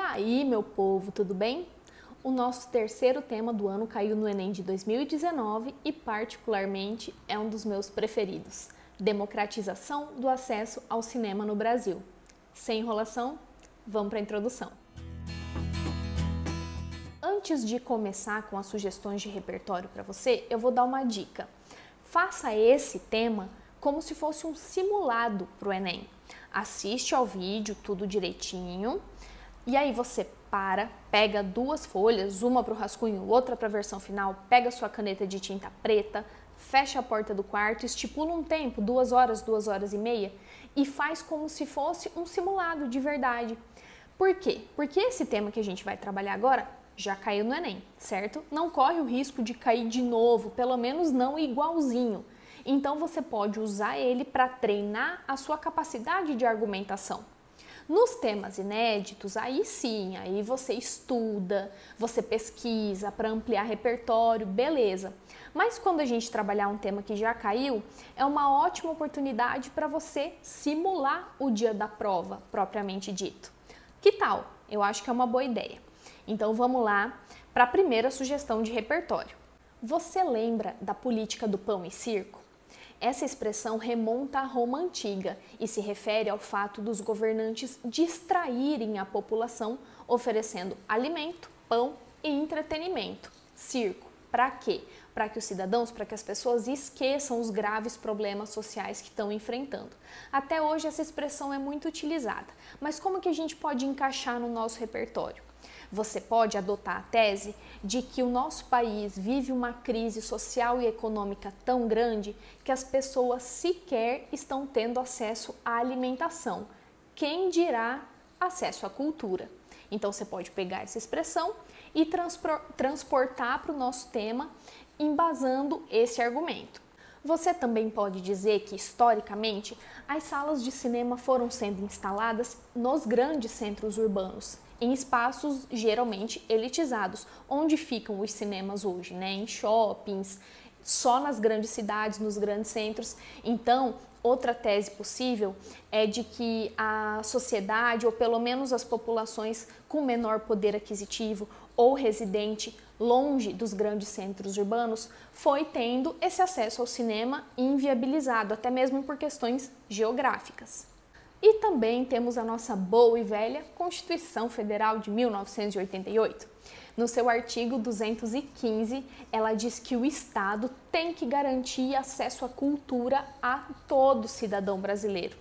aí, meu povo, tudo bem? O nosso terceiro tema do ano caiu no Enem de 2019 e, particularmente, é um dos meus preferidos: democratização do acesso ao cinema no Brasil. Sem enrolação, vamos para a introdução. Antes de começar com as sugestões de repertório para você, eu vou dar uma dica. Faça esse tema como se fosse um simulado para o Enem. Assiste ao vídeo tudo direitinho e aí você pega duas folhas, uma para o rascunho, outra para a versão final, pega sua caneta de tinta preta, fecha a porta do quarto, estipula um tempo, 2 horas, 2 horas e meia, e faz como se fosse um simulado de verdade. Por quê? Porque esse tema que a gente vai trabalhar agora já caiu no Enem, certo? Não corre o risco de cair de novo, pelo menos não igualzinho. Então você pode usar ele para treinar a sua capacidade de argumentação. Nos temas inéditos, aí sim, aí você estuda, você pesquisa para ampliar repertório, beleza. Mas quando a gente trabalhar um tema que já caiu, é uma ótima oportunidade para você simular o dia da prova, propriamente dito. Que tal? Eu acho que é uma boa ideia. Então vamos lá para a primeira sugestão de repertório. Você lembra da política do pão e circo? Essa expressão remonta à Roma antiga e se refere ao fato dos governantes distraírem a população oferecendo alimento, pão e entretenimento. Circo. Para quê? Para que os cidadãos, para que as pessoas esqueçam os graves problemas sociais que estão enfrentando. Até hoje essa expressão é muito utilizada, mas como que a gente pode encaixar no nosso repertório? Você pode adotar a tese de que o nosso país vive uma crise social e econômica tão grande que as pessoas sequer estão tendo acesso à alimentação. Quem dirá acesso à cultura? Então você pode pegar essa expressão e transportar para o nosso tema, embasando esse argumento. Você também pode dizer que, historicamente, as salas de cinema foram sendo instaladas nos grandes centros urbanos, em espaços geralmente elitizados, onde ficam os cinemas hoje, né? Em shoppings, só nas grandes cidades, nos grandes centros. Então, outra tese possível é de que a sociedade, ou pelo menos as populações com menor poder aquisitivo ou residente longe dos grandes centros urbanos, foi tendo esse acesso ao cinema inviabilizado, até mesmo por questões geográficas. E também temos a nossa boa e velha Constituição Federal de 1988. No seu artigo 215, ela diz que o Estado tem que garantir acesso à cultura a todo cidadão brasileiro.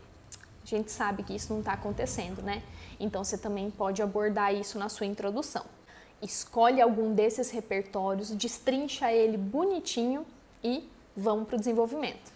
A gente sabe que isso não está acontecendo, né? Então você também pode abordar isso na sua introdução. Escolhe algum desses repertórios, destrincha ele bonitinho e vamos para o desenvolvimento.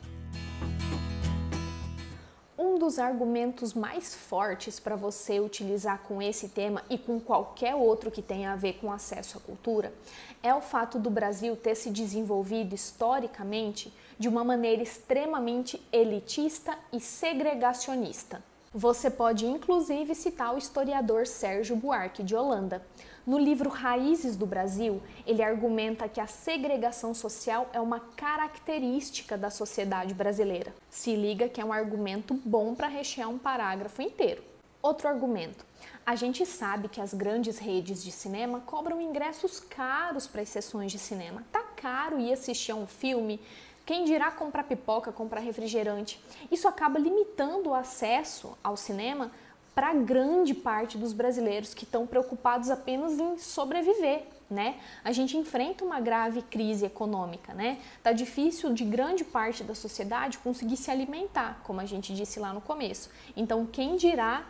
Um dos argumentos mais fortes para você utilizar com esse tema e com qualquer outro que tenha a ver com acesso à cultura é o fato do Brasil ter se desenvolvido historicamente de uma maneira extremamente elitista e segregacionista. Você pode inclusive citar o historiador Sérgio Buarque de Holanda. No livro Raízes do Brasil, ele argumenta que a segregação social é uma característica da sociedade brasileira. Se liga que é um argumento bom para rechear um parágrafo inteiro. Outro argumento. A gente sabe que as grandes redes de cinema cobram ingressos caros para as sessões de cinema. Tá caro ir assistir a um filme. Quem dirá comprar pipoca, comprar refrigerante? Isso acaba limitando o acesso ao cinema para grande parte dos brasileiros que estão preocupados apenas em sobreviver, né? A gente enfrenta uma grave crise econômica, né? Tá difícil de grande parte da sociedade conseguir se alimentar, como a gente disse lá no começo. Então, quem dirá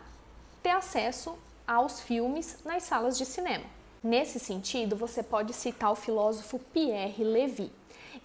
ter acesso aos filmes nas salas de cinema? Nesse sentido, você pode citar o filósofo Pierre Levy.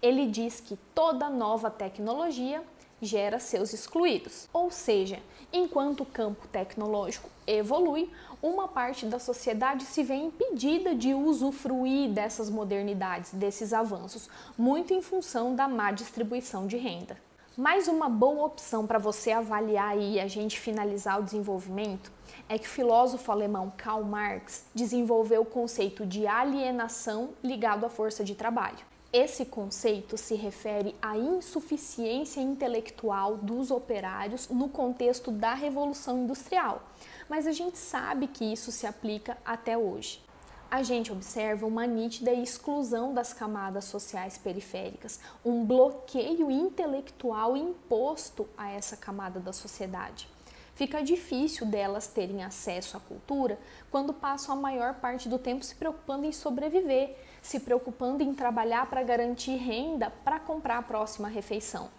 Ele diz que toda nova tecnologia gera seus excluídos. Ou seja, enquanto o campo tecnológico evolui, uma parte da sociedade se vê impedida de usufruir dessas modernidades, desses avanços, muito em função da má distribuição de renda. Mais uma boa opção para você avaliar e a gente finalizar o desenvolvimento é que o filósofo alemão Karl Marx desenvolveu o conceito de alienação ligado à força de trabalho. Esse conceito se refere à insuficiência intelectual dos operários no contexto da Revolução Industrial, mas a gente sabe que isso se aplica até hoje. A gente observa uma nítida exclusão das camadas sociais periféricas, um bloqueio intelectual imposto a essa camada da sociedade. Fica difícil delas terem acesso à cultura quando passam a maior parte do tempo se preocupando em sobreviver, se preocupando em trabalhar para garantir renda para comprar a próxima refeição.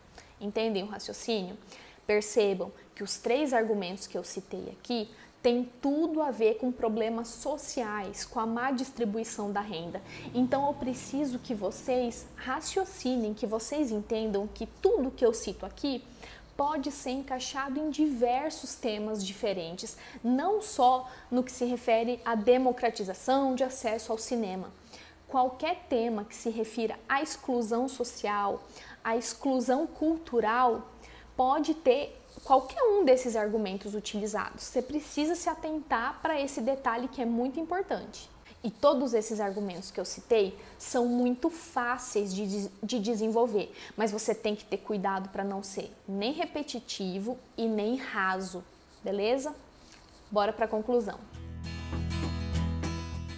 Entendem o raciocínio? Percebam que os 3 argumentos que eu citei aqui têm tudo a ver com problemas sociais, com a má distribuição da renda. Então eu preciso que vocês raciocinem, que vocês entendam que tudo que eu cito aqui pode ser encaixado em diversos temas diferentes, não só no que se refere à democratização de acesso ao cinema. Qualquer tema que se refira à exclusão social, à exclusão cultural, pode ter qualquer um desses argumentos utilizados. Você precisa se atentar para esse detalhe que é muito importante. E todos esses argumentos que eu citei são muito fáceis de desenvolver, mas você tem que ter cuidado para não ser nem repetitivo e nem raso, beleza? Bora para a conclusão.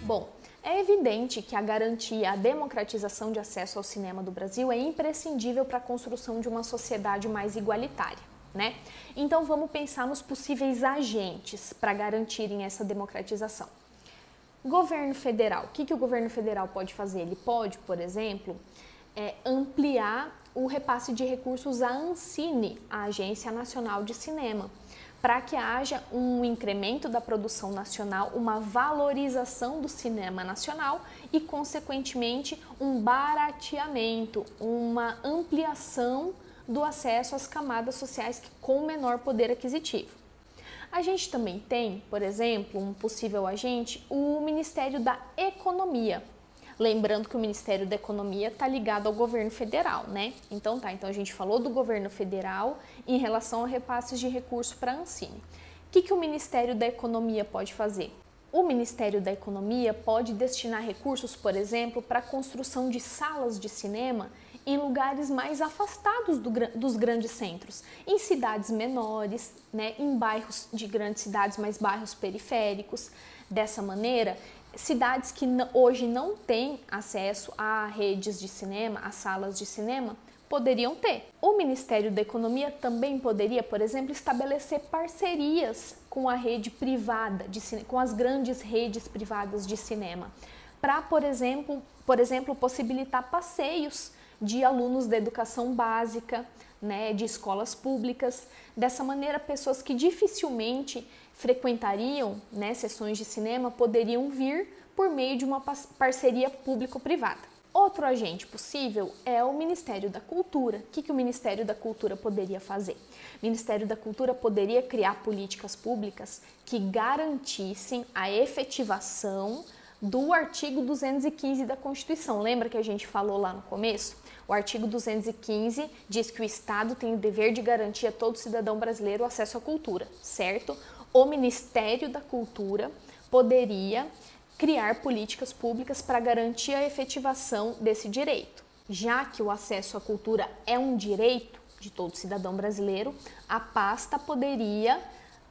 Bom, é evidente que a garantia, a democratização de acesso ao cinema do Brasil é imprescindível para a construção de uma sociedade mais igualitária, né? Então vamos pensar nos possíveis agentes para garantirem essa democratização. Governo federal, o que o governo federal pode fazer? Ele pode, por exemplo, ampliar o repasse de recursos à Ancine, a Agência Nacional de Cinema, para que haja um incremento da produção nacional, uma valorização do cinema nacional e, consequentemente, um barateamento, uma ampliação do acesso às camadas sociais com menor poder aquisitivo. A gente também tem, por exemplo, um possível agente, o Ministério da Economia. Lembrando que o Ministério da Economia está ligado ao governo federal, né? Então a gente falou do governo federal em relação a repasses de recursos para a Ancine. O que o Ministério da Economia pode fazer? O Ministério da Economia pode destinar recursos, por exemplo, para a construção de salas de cinema em lugares mais afastados dos grandes centros, em cidades menores, né, em bairros de grandes cidades, mas bairros periféricos. Dessa maneira, cidades que hoje não têm acesso a redes de cinema, a salas de cinema, poderiam ter. O Ministério da Economia também poderia, por exemplo, estabelecer parcerias com a rede privada, com as grandes redes privadas de cinema, para, por exemplo, possibilitar passeios de alunos da educação básica, né, de escolas públicas. Dessa maneira, pessoas que dificilmente frequentariam, né, sessões de cinema poderiam vir por meio de uma parceria público-privada. Outro agente possível é o Ministério da Cultura. O que o Ministério da Cultura poderia fazer? O Ministério da Cultura poderia criar políticas públicas que garantissem a efetivação do artigo 215 da Constituição. Lembra que a gente falou lá no começo? O artigo 215 diz que o Estado tem o dever de garantir a todo cidadão brasileiro o acesso à cultura, certo? O Ministério da Cultura poderia criar políticas públicas para garantir a efetivação desse direito. Já que o acesso à cultura é um direito de todo cidadão brasileiro, a pasta poderia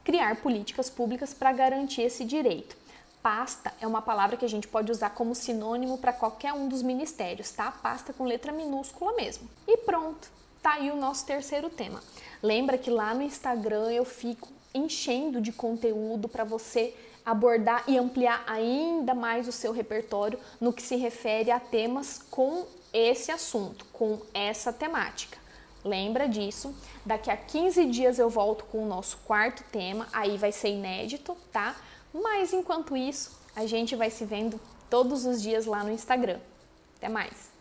criar políticas públicas para garantir esse direito. Pasta é uma palavra que a gente pode usar como sinônimo para qualquer um dos ministérios, tá? Pasta com letra minúscula mesmo. E pronto, tá aí o nosso terceiro tema. Lembra que lá no Instagram eu fico enchendo de conteúdo para você abordar e ampliar ainda mais o seu repertório no que se refere a temas com esse assunto, com essa temática. Lembra disso? Daqui a 15 dias eu volto com o nosso quarto tema, aí vai ser inédito, tá? Mas enquanto isso, a gente vai se vendo todos os dias lá no Instagram. Até mais!